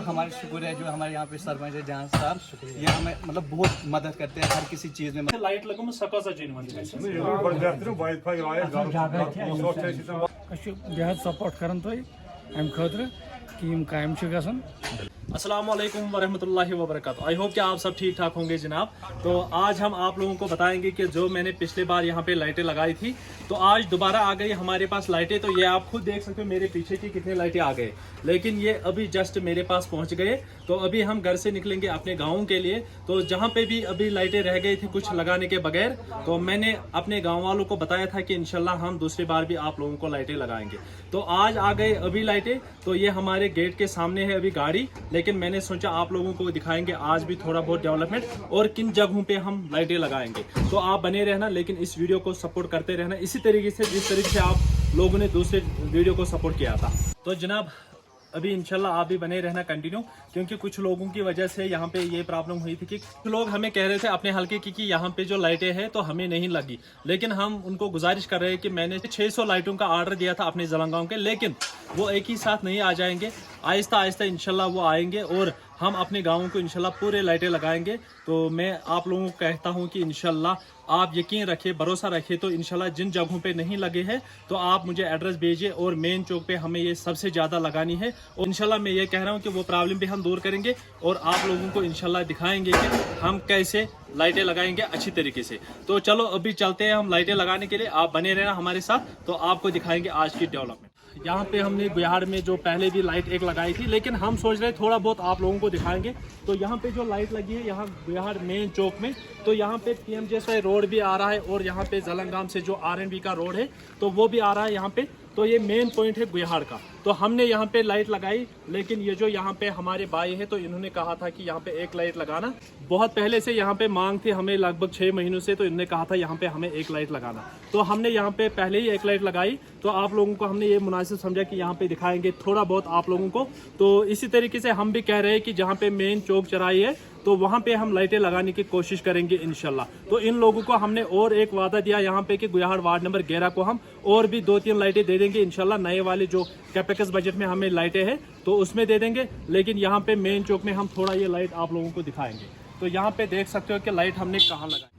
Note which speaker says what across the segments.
Speaker 1: हमारे शुक्र है जो हमारे यहाँ पे सरपंच है जहाँ साहब ये हमें मतलब बहुत मदद करते हैं हर किसी चीज़ में।
Speaker 2: लाइट लगम सकासा चीन
Speaker 3: बेहद सपोर्ट करन तुम अमि खतर कि यम कायम गसन।
Speaker 2: अस्सलाम वालेकुम वरहमतुल्लाहि वबरकातुहू। आई होप कि आप सब ठीक ठाक होंगे जनाब। तो आज हम आप लोगों को बताएंगे कि जो मैंने पिछले बार यहाँ पे लाइटें लगाई थी तो आज दोबारा आ गई हमारे पास लाइटें। तो ये आप खुद देख सकते हो मेरे पीछे की कितने लाइटें आ गए, लेकिन ये अभी जस्ट मेरे पास पहुँच गए। तो अभी हम घर से निकलेंगे अपने गाँव के लिए। तो जहाँ पे भी अभी लाइटें रह गई थी कुछ लगाने के बगैर, तो मैंने अपने गाँव वालों को बताया था कि इंशाल्लाह हम दूसरी बार भी आप लोगों को लाइटें लगाएंगे। तो आज आ गए अभी लाइटें। तो ये हमारे गेट के सामने है अभी गाड़ी, लेकिन मैंने सोचा आप लोगों को दिखाएंगे आज भी थोड़ा बहुत डेवलपमेंट और किन जगहों पे हम लाइटें लगाएंगे। तो आप बने रहना, लेकिन इस वीडियो को सपोर्ट करते रहना इसी तरीके से जिस तरीके से आप लोगों ने दूसरे वीडियो को सपोर्ट किया था। तो जनाब अभी इंशाल्लाह आप भी बने रहना कंटिन्यू, क्योंकि कुछ लोगों की वजह से यहाँ पे ये प्रॉब्लम हुई थी कि कुछ लोग हमें कह रहे थे अपने हल्के की कि यहाँ पे जो लाइटें हैं तो हमें नहीं लगी। लेकिन हम उनको गुजारिश कर रहे हैं कि मैंने 600 लाइटों का ऑर्डर दिया था अपने जलंगांव के, लेकिन वो एक ही साथ नहीं आ जाएंगे, आहिस्ता आहिस्ता इंशाल्लाह वो आएंगे और हम अपने गाँव को इंशाल्लाह पूरे लाइटें लगाएंगे। तो मैं आप लोगों को कहता हूँ कि इंशाल्लाह आप यकीन रखिए, भरोसा रखिए। तो इंशाल्लाह जिन जगहों पे नहीं लगे हैं तो आप मुझे एड्रेस भेजिए और मेन चौक पे हमें ये सबसे ज़्यादा लगानी है। और इंशाल्लाह मैं ये कह रहा हूँ कि वो प्रॉब्लम भी हम दूर करेंगे और आप लोगों को इंशाल्लाह दिखाएंगे कि हम कैसे लाइटें लगाएंगे अच्छी तरीके से। तो चलो अभी चलते हैं हम लाइटें लगाने के लिए, आप बने रहना हमारे साथ। तो आपको दिखाएंगे आज की डेवलपमेंट। यहाँ पे हमने बिहार में जो पहले भी लाइट एक लगाई थी, लेकिन हम सोच रहे थोड़ा बहुत आप लोगों को दिखाएंगे। तो यहाँ पे जो लाइट लगी है यहाँ बिहार मेन चौक में, तो यहाँ पे PMJSY रोड भी आ रहा है और यहाँ पे जलंगाम से जो RNB का रोड है तो वो भी आ रहा है यहाँ पे। तो ये मेन पॉइंट है बिहार का। तो हमने यहाँ पे लाइट लगाई, लेकिन ये जो यहाँ पे हमारे भाई है तो इन्होंने कहा था कि यहाँ पे एक लाइट लगाना। बहुत पहले से यहाँ पे मांग थी हमें, लगभग 6 महीनों से, तो इन्होंने कहा था यहाँ पे हमें एक लाइट लगाना। तो हमने यहाँ पे पहले ही एक लाइट लगाई। तो आप लोगों को हमने ये मुनासिब समझा कि यहाँ पे दिखाएंगे थोड़ा बहुत आप लोगों को। तो इसी तरीके से हम भी कह रहे हैं कि जहाँ पे मेन चौक चौराही है तो वहाँ पे हम लाइटें लगाने की कोशिश करेंगे इंशाल्लाह। तो इन लोगों को हमने और एक वादा दिया यहाँ पे कि गुयाहाड़ वार्ड नंबर 11 को हम और भी 2-3 लाइटें दे देंगे इंशाल्लाह। नए वाले जो कैपेक्स बजट में हमें लाइटें हैं तो उसमें दे देंगे, लेकिन यहाँ पे मेन चौक में हम थोड़ा ये लाइट आप लोगों को दिखाएंगे। तो यहाँ पे देख सकते हो कि लाइट हमने कहाँ लगाई।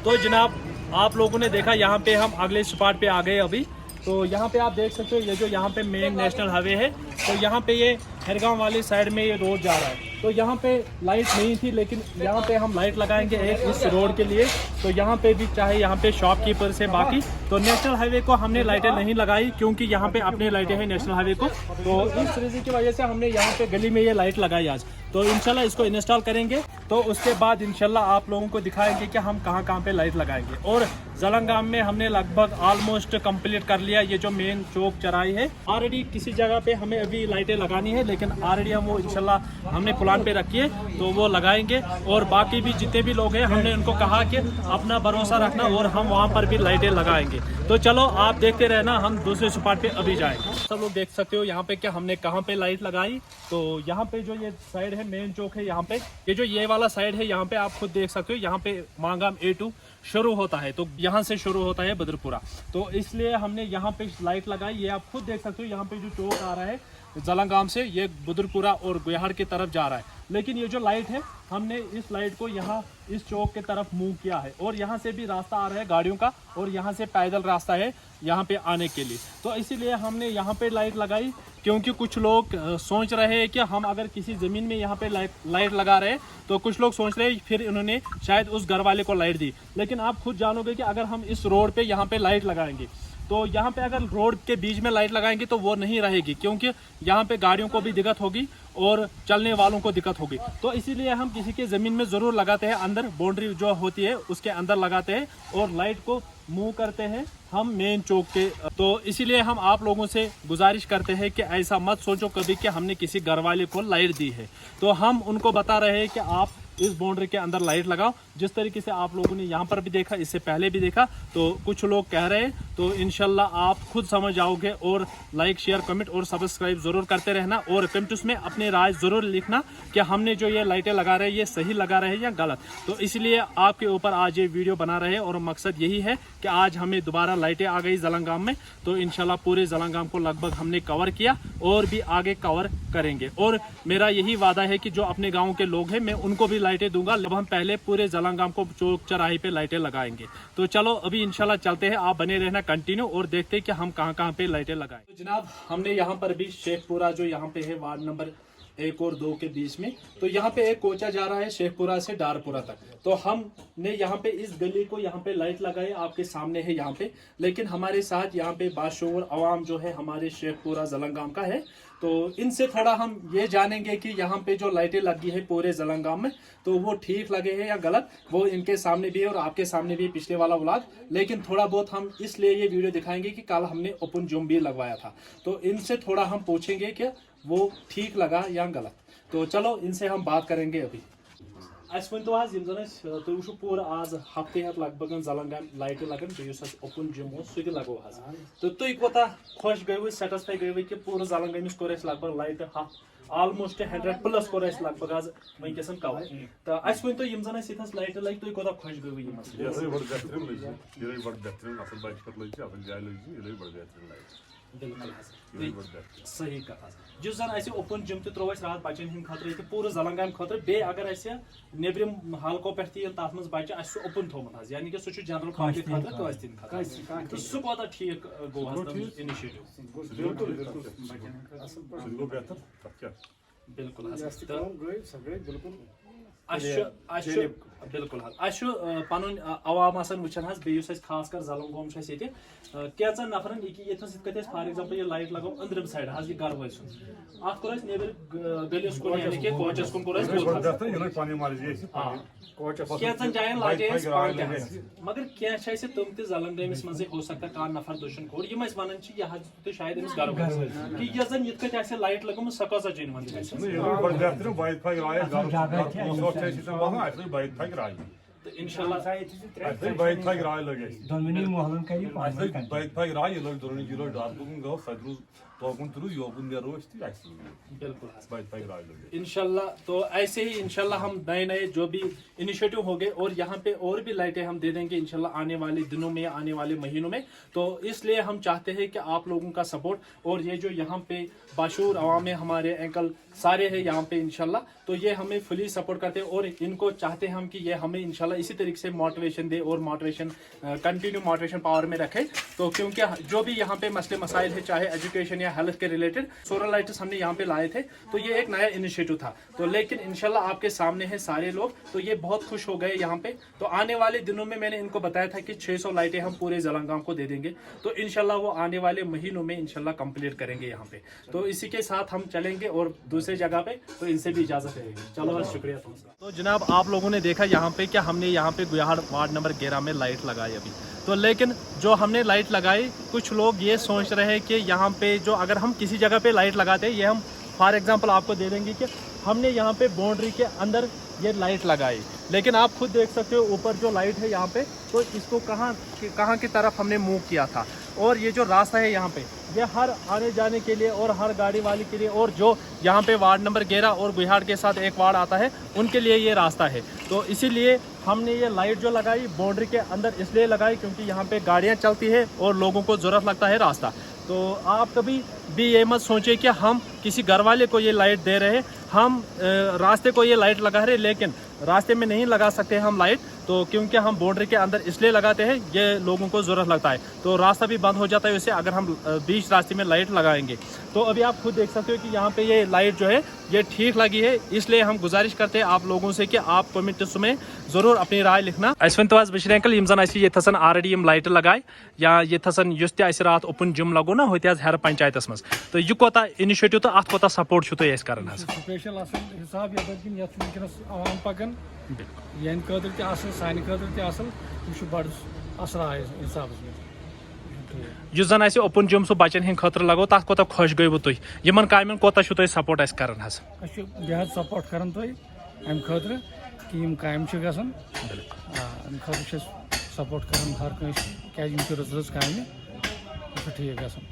Speaker 2: तो जनाब आप लोगों ने देखा यहाँ पे हम अगले स्पॉट पे आ गए अभी। तो यहाँ पे आप देख सकते हो ये जो यहाँ पे मेन नेशनल हाईवे है, तो यहाँ पे ये खैरगांव वाली साइड में ये रोड जा रहा है। तो यहाँ पे लाइट नहीं थी, लेकिन यहाँ पे हम लाइट लगाएंगे एक इस रोड के लिए। तो यहाँ पे भी चाहे यहाँ पे शॉपकीपर से बाकी, तो नेशनल हाईवे को हमने लाइटें नहीं लगाई क्योंकि यहाँ पे अपने लाइटें हैं नेशनल हाईवे को। तो इस रीज़न की वजह से हमने यहाँ पे गली में ये लाइट लगाई आज। तो इंशाल्लाह इसको इंस्टॉल करेंगे तो उसके बाद इंशाल्लाह आप लोगों को दिखाएंगे कि हम कहाँ कहाँ पे लाइट लगाएंगे। और जलंगाम में हमने लगभग ऑलमोस्ट कंप्लीट कर लिया ये जो मेन चौक चौराही है। ऑलरेडी किसी जगह पे हमें अभी लाइटें लगानी है, लेकिन ऑलरेडी हम वो इंशाल्लाह हमने प्लान पे रखी है तो वो लगाएंगे। और बाकी भी जितने भी लोग हैं हमने उनको कहा कि अपना भरोसा रखना और हम वहाँ पर भी लाइटें लगाएंगे। तो चलो आप देखते रहना, हम दूसरे स्पॉट पे अभी जाएंगे। सब लोग देख सकते हो यहाँ पे क्या हमने कहाँ पे लाइट लगाई। तो यहाँ पे जो ये साइड है मेन चौक है, यहाँ पे ये जो ये वाला साइड है यहाँ पे आप खुद देख सकते हो, यहाँ पे मांगाम A2 शुरू होता है। तो यहाँ से शुरू होता है बदरपुरा, तो इसलिए हमने यहाँ पे लाइट लगाई। ये आप खुद देख सकते हो यहाँ पे जो चौक आ रहा है जलंगाम से, ये बुदरपुरा और गुयाहाड़ की तरफ जा रहा है। लेकिन ये जो लाइट है हमने इस लाइट को यहाँ इस चौक के तरफ मूव किया है और यहाँ से भी रास्ता आ रहा है गाड़ियों का और यहाँ से पैदल रास्ता है यहाँ पे आने के लिए। तो इसीलिए हमने यहाँ पे लाइट लगाई, क्योंकि कुछ लोग सोच रहे हैं कि हम अगर किसी ज़मीन में यहाँ पे लाइट लगा रहे हैं तो कुछ लोग सोच रहे हैं फिर इन्होंने शायद उस घर वाले को लाइट दी। लेकिन आप खुद जानोगे कि अगर हम इस रोड पे यहाँ पे लाइट लगाएंगे तो यहाँ पे अगर रोड के बीच में लाइट लगाएंगे तो वो नहीं रहेगी, क्योंकि यहाँ पे गाड़ियों को भी दिक्कत होगी और चलने वालों को दिक्कत होगी। तो इसीलिए हम किसी के ज़मीन में ज़रूर लगाते हैं, अंदर बाउंड्री जो होती है उसके अंदर लगाते हैं और लाइट को मूव करते हैं हम मेन चौक के। तो इसीलिए हम आप लोगों से गुजारिश करते हैं कि ऐसा मत सोचो कभी कि हमने किसी घर वाले को लाइट दी है। तो हम उनको बता रहे हैं कि आप इस बाउंड्री के अंदर लाइट लगाओ। जिस तरीके से आप लोगों ने यहाँ पर भी देखा, इससे पहले भी देखा, तो कुछ लोग कह रहे हैं, तो इंशाल्लाह आप खुद समझ जाओगे। और लाइक, शेयर, कमेंट और सब्सक्राइब जरूर करते रहना, और कमेंट्स में अपनी राय जरूर लिखना कि हमने जो ये लाइटें लगा रहे हैं ये सही लगा रहे हैं या गलत। तो इसलिए आपके ऊपर आज ये वीडियो बना रहे हैं, और मकसद यही है कि आज हमें दोबारा लाइटें आ गई जलंगाम में, तो इंशाल्लाह पूरे जलंगाम को लगभग हमने कवर किया और भी आगे कवर करेंगे। और मेरा यही वादा है कि जो अपने गाँव के लोग हैं मैं उनको भी लाइटें दूंगा। अब हम पहले पूरे जलंगाम को चौक चौराहे पे लाइटें लगाएंगे। तो चलो अभी इंशाल्लाह चलते हैं, आप बने रहना कंटिन्यू और देखते हैं कि हम कहाँ कहाँ पे लाइटें लगाएं। तो जनाब हमने यहाँ पर भी शेखपुरा जो यहाँ पे है वार्ड नंबर 1 और 2 के बीच में, तो यहाँ पे एक कोचा जा रहा है शेखपुरा से डारपुरा तक। तो हमने यहाँ पे इस गली को यहाँ पे लाइट लगाई, आपके सामने है यहाँ पे। लेकिन हमारे साथ यहाँ पे बाशूर अवाम जो है हमारे शेखपुरा जलंगाम का है, तो इनसे थोड़ा हम ये जानेंगे कि यहाँ पे जो लाइटें लगी है पूरे जलंगाम में, तो वो ठीक लगे हैं या गलत। वो इनके सामने भी है और आपके सामने भी पिछले वाला व्लॉग। लेकिन थोड़ा बहुत हम इसलिए ये वीडियो दिखाएंगे कि कल हमने ओपन जूम भी लगवाया था, तो इनसे थोड़ा हम पूछेंगे कि वो ठीक लगा या गलत। तो चलो इनसे हम बात करेंगे अभी। पूर आज हफ्ते हत लगभग जलंगाम लाइट लगन ओपन जिम सह लगो तो तुम कोता खुश गई सेटिस्फाई गई कि पूरे जलंगामिस कोर लगभग लाइट ऑलमोस्ट 100+ कोर लगभग आज वनकस कवर। तो अस वन तो लाइट लग तुम कोता खुश गई सही कथा जिस जन अस ओपन जिम त्रो रात बचन हंद खतर पूरे जलंगाम खतर बे अगर अस नेबरिम हलको पे तथ मज बच्चे अस ओपन थोमुत यानी कि सह जनरल पब्लिक खतर तो सह कोता ठीक गो इनिशिएटिव बिल्कुल बिल्कुल पन अवाम वुचान खास कर जलंगोम कैचन नफरन ये फॉर एग्जाम्पल ये लाइट लगो अंदरम साइड ये घर वाल अत कोर नेबर गलिस कुन यानी कि कोचस कुन कैचन जायन लाइट मगर क्या तुम ते जलंगमस मजे हो सकता कह नफर दोशन खोर यम वन यह शायद अमिस घर कि यह जन ये लाइट लगम सह कसा जेनवन तो इंशाल्लाह इंशाल्लाह। तो ऐसे ही इंशाल्लाह हम नए नए जो भी इनिशिएटिव होंगे और यहाँ पे और भी लाइटें हम दे देंगे इंशाल्लाह आने वाले दिनों में, आने वाले महीनों में। तो इसलिए हम चाहते हैं कि आप लोगों का सपोर्ट, और ये जो यहाँ पे बाशूर अवाम है, हमारे अंकल सारे हैं यहाँ पे इंशाल्लाह, तो ये हमें फुली सपोर्ट करते हैं और इनको चाहते हैं हम कि ये हमें इंशाल्लाह इसी तरीके से मोटिवेशन दे और मोटिवेशन कंटिन्यू मोटिवेशन पावर में रखे। तो क्योंकि जो भी यहाँ पे मसले मसाइल है, चाहे एजुकेशन या हेल्थ के रिलेटेड, सोलर लाइट्स हमने यहाँ पे लाए थे, तो ये एक नया इनिशिएटिव था। तो लेकिन इंशाल्लाह आपके सामने है सारे लोग, तो ये बहुत खुश हो गए यहाँ पे। तो आने वाले दिनों में मैंने इनको बताया था कि 600 लाइटें हम पूरे जलंगाम को दे देंगे, तो इंशाल्लाह वो आने वाले महीनों में इंशाल्लाह कंप्लीट करेंगे यहाँ पे। तो इसी के साथ हम चलेंगे और दूसरे जगह पे, तो इनसे भी इजाजत रहेगी। चलो बस शुक्रिया तुमसे। तो जनाब आप लोगों ने देखा यहाँ पे कि हमने यहाँ पे गुयाहाड़ वार्ड नंबर 11 में लाइट लगाई अभी। तो लेकिन जो हमने लाइट लगाई, कुछ लोग ये सोच रहे हैं कि यहाँ पे जो अगर हम किसी जगह पे लाइट लगाते हैं, ये हम फॉर एग्जांपल आपको दे देंगे कि हमने यहाँ पे बाउंड्री के अंदर ये लाइट लगाई, लेकिन आप खुद देख सकते हो ऊपर जो लाइट है यहाँ पे, तो इसको कहाँ की तरफ हमने मूव किया था। और ये जो रास्ता है यहाँ पे, ये हर आने जाने के लिए और हर गाड़ी वाले के लिए, और जो यहाँ पे वार्ड नंबर 11 और गुयाहाड़ के साथ एक वार्ड आता है उनके लिए ये रास्ता है। तो इसीलिए हमने ये लाइट जो लगाई बाउंड्री के अंदर इसलिए लगाई क्योंकि यहाँ पे गाड़ियाँ चलती है और लोगों को ज़रूरत लगता है रास्ता। तो आप कभी भी ये मत सोचें कि हम किसी घर वाले को ये लाइट दे रहे हैं, हम रास्ते को ये लाइट लगा रहे, लेकिन रास्ते में नहीं लगा सकते हम लाइट, तो क्योंकि हम बाउंड्री के अंदर इसलिए लगाते हैं, ये लोगों को ज़रूरत लगता है, तो रास्ता भी बंद हो जाता है वैसे अगर हम बीच रास्ते में लाइट लगाएंगे। तो अभी आप खुद देख सकते हो कि यहाँ पे ये लाइट जो है ये ठीक लगी है, इसलिए हम गुजारिश करते हैं आप लोगों से कि आप कमेंट्स में ज़रूर अपनी राय लिखना। तो आज बशीर अंकल यम जन ये ऑलरेडी लाइट लगाए या ये इस रात ओपन जिम लगो ना होते हर पंचायत मज, तो यह कोता इनिशिएटिव तो अत कोता सपोर्ट कर
Speaker 3: स्पेशल हिसाब आवाम पकन यहद खतर सान खतर बड़ असल हिसाब
Speaker 2: इस जन ओपन जिम सह बचन हंद खतर लगो तथ कोता खुश गई तुम यमन कामन कोता सपोर्ट कर
Speaker 3: बेहद सपोर्ट कर अम खतर یِم کامہِ چھِ گژھان اَمہِ خٲطرٕ چھِ أسۍ سپورٹ کران ہر کٲنٛسہِ کیازِ یِم چھِ رٕژ کامہِ یہِ چھُ ٹھیٖک گژھان.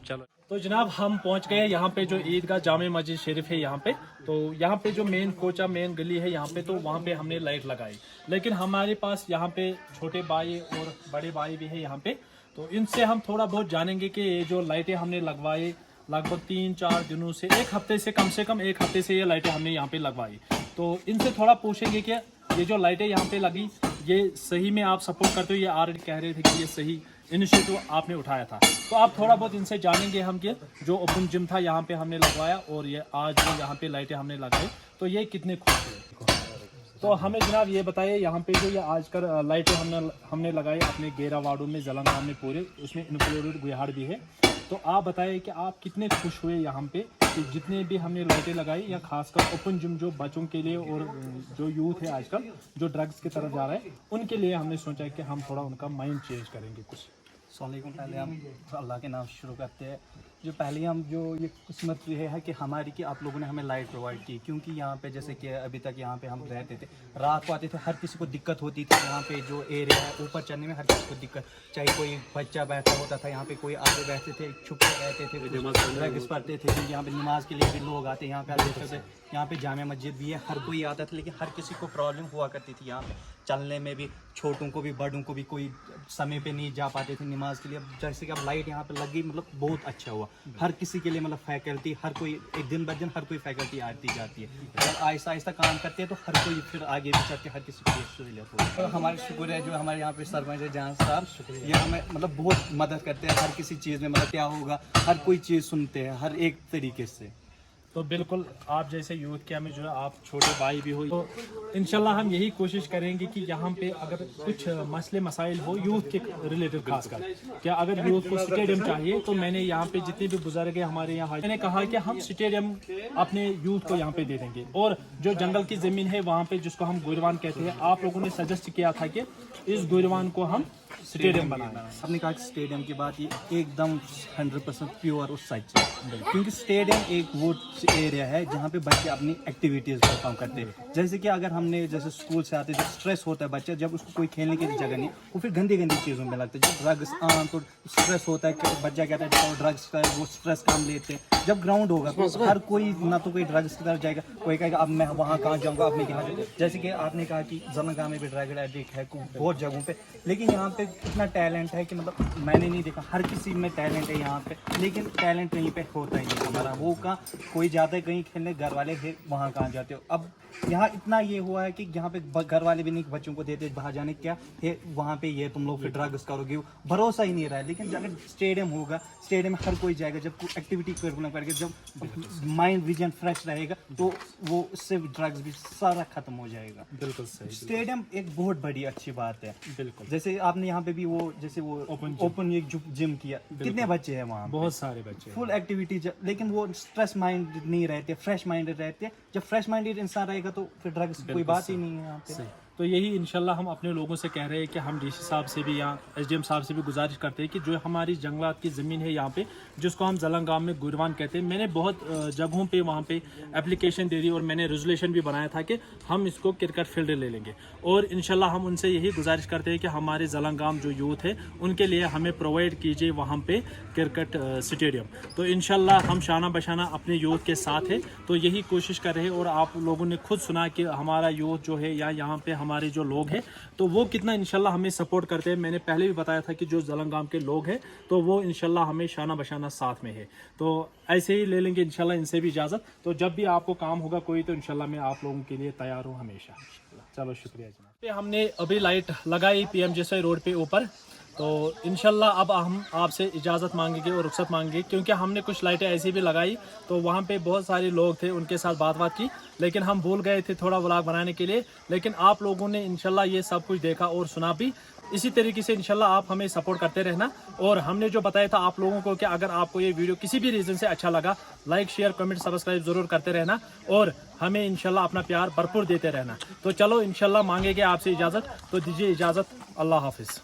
Speaker 2: چلو تو جناب ہم پہنچ گئے یہاں پہ جو عیدگاہ جامع مسجد شریف ہے یہاں پہ. تو یہاں پہ جو مین کوچا مین گلی ہے یہاں پہ تو وہاں پہ ہم نے لائٹ لگائی, لیکن ہمارے پاس یہاں پہ چھوٹے بھائی اور بڑے بھائی بھی ہے یہاں پہ, تو ان سے ہم تھوڑا بہت جانیں گے کہ یہ جو لائٹیں ہم نے لگوائی لگ بھگ 3-4 دنوں سے ایک ہفتے سے کم ایک ہفتے سے یہ لائٹیں ہم نے یہاں پہ لگوائی. تو ان سے تھوڑا پوچھیں گے کہ یہ جو لائٹیں یہاں پہ لگی یہ صحیح میں آپ سپورٹ کرتے ہو, یہ آلریڈی کہہ رہے تھے کہ یہ صحیح انیشیٹو آپ نے اٹھایا تھا, تو آپ تھوڑا بہت ان سے جانیں گے ہم کہ جو اوپن جم تھا یہاں پہ ہم نے لگوایا اور یہ آج جو یہاں پہ لائٹیں ہم نے لگائی تو یہ کتنے خوش ہوئے. تو ہمیں جناب یہ بتائیے یہاں پہ جو یہ آج کل لائٹیں ہم نے لگائی اپنے 11 وارڈوں میں زلنگام میں پورے, اس میں انکلوڈیڈ گوہاڑ بھی ہے, تو آپ بتائیے کہ آپ کتنے خوش ہوئے یہاں پہ کہ جتنے بھی ہم نے لائٹیں لگائی, یا خاص کر اوپن جم جو بچوں کے لیے اور جو یوتھ ہے آج کل جو ڈرگس کی طرف جا رہا ہے ان کے لیے ہم نے سوچا کہ ہم تھوڑا ان کا مائنڈ چینج کریں گے کچھ.
Speaker 1: السلام علیکم. پہلے ہم اللہ کے نام شروع کرتے ہیں. جو پہلے ہم جو یہ قسمت یہ ہے کہ ہماری کہ آپ لوگوں نے ہمیں لائٹ پرووائڈ کی, کیونکہ یہاں پہ جیسے کہ ابھی تک یہاں پہ ہم رہتے تھے رات کو آتے تھے, ہر کسی کو دقت ہوتی تھی یہاں پہ جو ایریا ہے اوپر چڑھنے میں, ہر کسی کو دقت, چاہے کوئی بچہ بیٹھا ہوتا تھا یہاں پہ, کوئی آگے بیٹھتے تھے چھپ کے رہتے تھے, ڈرگس پڑھتے تھے, یہاں پہ نماز کے لیے بھی لوگ آتے, یہاں پہ دیکھتے تھے یہاں پہ جامع مسجد بھی ہے, ہر کوئی آتا تھا, لیکن ہر کسی کو پرابلم ہوا کرتی تھی یہاں پہ چلنے میں بھی, چھوٹوں کو بھی بڑوں کو بھی, کوئی سمے پہ نہیں جا پاتے تھے نماز کے لیے. جیسے کہ اب لائٹ یہاں پہ لگ گئی مطلب بہت اچھا ہوا, ہر کسی کے لیے مطلب فیکلٹی ہر کوئی ایک دن بہ دن ہر کوئی فیکلٹی آتی جاتی ہے, اگر آہستہ آہستہ کام کرتے ہیں تو ہر کوئی پھر آگے بھی چل کے ہر کسی کو سہولت ہوتی ہے. ہمارے شکر ہے جو ہمارے یہاں پہ سرپنچ جہاں صاحب, یہ ہمیں مطلب بہت مدد کرتے ہیں ہر کسی چیز میں, مطلب کیا ہوگا ہر کوئی چیز سنتے ہیں ہر ایک طریقے سے.
Speaker 2: تو بالکل آپ جیسے یوتھ کے ہمیں جو ہے آپ چھوٹے بھائی بھی ہو, تو انشاءاللہ ہم یہی کوشش کریں گے کہ یہاں پہ اگر کچھ مسئلے مسائل ہو یوتھ کے ریلیٹڈ, خاص کر کیا اگر یوتھ کو اسٹیڈیم چاہیے تو میں نے یہاں پہ جتنے بھی بزرگ ہیں ہمارے یہاں, میں نے کہا کہ ہم اسٹیڈیم اپنے یوتھ کو یہاں پہ دے دیں گے, اور جو جنگل کی زمین ہے وہاں پہ جس کو ہم گوروان کہتے ہیں, آپ لوگوں نے سجیسٹ کیا تھا کہ اس گوروان کو ہم اسٹیڈیم بنانا.
Speaker 1: ہم نے کہا کہ اسٹیڈیم کی بات یہ ایک دم 100% پیور اور سچ ہے, کیونکہ اسٹیڈیم ایک وہ ایریا ہے جہاں پہ بچے اپنی ایکٹیویٹیز پرفارم کرتے ہیں. جیسے کہ اگر ہم نے جیسے اسکول سے آتے جب اسٹریس ہوتا ہے بچہ, جب اس کو کوئی کھیلنے کی جگہ نہیں, وہ پھر گندی چیزوں میں لگتا ہے. جب ڈرگس عام تو اسٹریس ہوتا ہے کہ بچہ کہتا ہے جب ڈرگس کا وہ اسٹریس کم لیتے ہیں. جب گراؤنڈ ہوگا تو ہر کوئی نہ تو کوئی ڈرگس کی طرف جائے گا, کوئی کہے گا اب میں وہاں کہاں جاؤں گا, اب میں کہاں جاؤں. جیسے کہ آپ نے کہا کہ زلنگام میں بھی ڈرگ ایڈکٹ ہے بہت جگہوں پہ, لیکن یہاں پہ اتنا ٹیلنٹ ہے کہ مطلب میں نے نہیں دیکھا, ہر کسی میں ٹیلنٹ ہے یہاں پہ, لیکن ٹیلنٹ کہیں پہ ہوتا ہی نہیں ہمارا. وہ کہاں کوئی جاتا ہے کہیں کھیلنے, گھر والے وہاں کہاں جاتے ہو. اب یہاں اتنا یہ ہوا ہے کہ یہاں پہ گھر والے بھی نہیں بچوں کو دیتے باہر جانے, کیا وہاں پہ یہ تم لوگ پھر ڈرگس کرو گے, بھروسہ ہی نہیں رہا ہے. لیکن اگر اسٹیڈیم ہوگا, اسٹیڈیم میں ہر کوئی جائے گا, جب ایکٹیویٹی کر کے جب مائنڈ ویژن فریش رہے گا تو وہ اس سے ڈرگس بھی سارا ختم ہو جائے گا.
Speaker 2: بالکل صحیح.
Speaker 1: اسٹیڈیم ایک بہت بڑی اچھی بات ہے.
Speaker 2: بالکل
Speaker 1: جیسے آپ نے یہاں پہ بھی وہ جیسے وہ اوپن ایک جم کیا, کتنے بچے ہیں وہاں,
Speaker 2: بہت سارے بچے,
Speaker 1: فل ایکٹیویٹی, لیکن وہ اسٹریس مائنڈ نہیں رہتے, فریش مائنڈ رہتے. جب فریش مائنڈ انسان رہے گا تو پھر ڈرگس کی کوئی بات ہی نہیں ہے یہاں پہ.
Speaker 2: تو یہی انشاءاللہ ہم اپنے لوگوں سے کہہ رہے ہیں کہ ہم ڈی سی صاحب سے بھی یا ایس ڈی ایم صاحب سے بھی گزارش کرتے ہیں کہ جو ہماری جنگلات کی زمین ہے یہاں پہ جس کو ہم زلنگام میں گوروان کہتے ہیں, میں نے بہت جگہوں پہ وہاں پہ اپلیکیشن دے دی اور میں نے ریزولوشن بھی بنایا تھا کہ ہم اس کو کرکٹ فیلڈ لے لیں گے, اور انشاءاللہ ہم ان سے یہی گزارش کرتے ہیں کہ ہمارے زلنگام جو یوتھ ہے ان کے لیے ہمیں پرووائڈ کیجیے وہاں پہ کرکٹ اسٹیڈیم. تو انشاءاللہ ہم شانہ بشانہ اپنے یوتھ کے ساتھ ہیں, تو یہی کوشش کر رہے ہیں. اور آپ لوگوں نے خود سنا کہ ہمارا یوتھ جو ہے یا یہاں پہ ہمارے جو لوگ ہیں تو وہ کتنا انشاءاللہ ہمیں سپورٹ کرتے ہیں. میں نے پہلے بھی بتایا تھا کہ جو زلنگام کے لوگ ہیں تو وہ انشاءاللہ ہمیں شانہ بشانہ ساتھ میں ہے. تو ایسے ہی لے لیں گے انشاءاللہ ان سے بھی اجازت. تو جب بھی آپ کو کام ہوگا کوئی تو انشاءاللہ میں آپ لوگوں کے لیے تیار ہوں ہمیشہ. چلو شکریہ جناب. ہم نے ابھی لائٹ لگائی پی ایم جیسے روڈ پہ اوپر, تو انشاءاللہ اب ہم آپ سے اجازت مانگیں گے اور رخصت مانگیں گے, کیونکہ ہم نے کچھ لائٹیں ایسی بھی لگائی تو وہاں پہ بہت سارے لوگ تھے, ان کے ساتھ بات کی, لیکن ہم بھول گئے تھے تھوڑا ولاگ بنانے کے لیے. لیکن آپ لوگوں نے انشاءاللہ یہ سب کچھ دیکھا اور سنا بھی. اسی طریقے سے انشاءاللہ آپ ہمیں سپورٹ کرتے رہنا, اور ہم نے جو بتایا تھا آپ لوگوں کو کہ اگر آپ کو یہ ویڈیو کسی بھی ریزن سے اچھا لگا, لائک شیئر کمنٹ سبسکرائب ضرور کرتے رہنا, اور ہمیں انشاءاللہ اپنا پیار بھرپور دیتے رہنا. تو چلو انشاءاللہ مانگیں گے آپ سے اجازت, تو دیجیے اجازت. اللہ حافظ.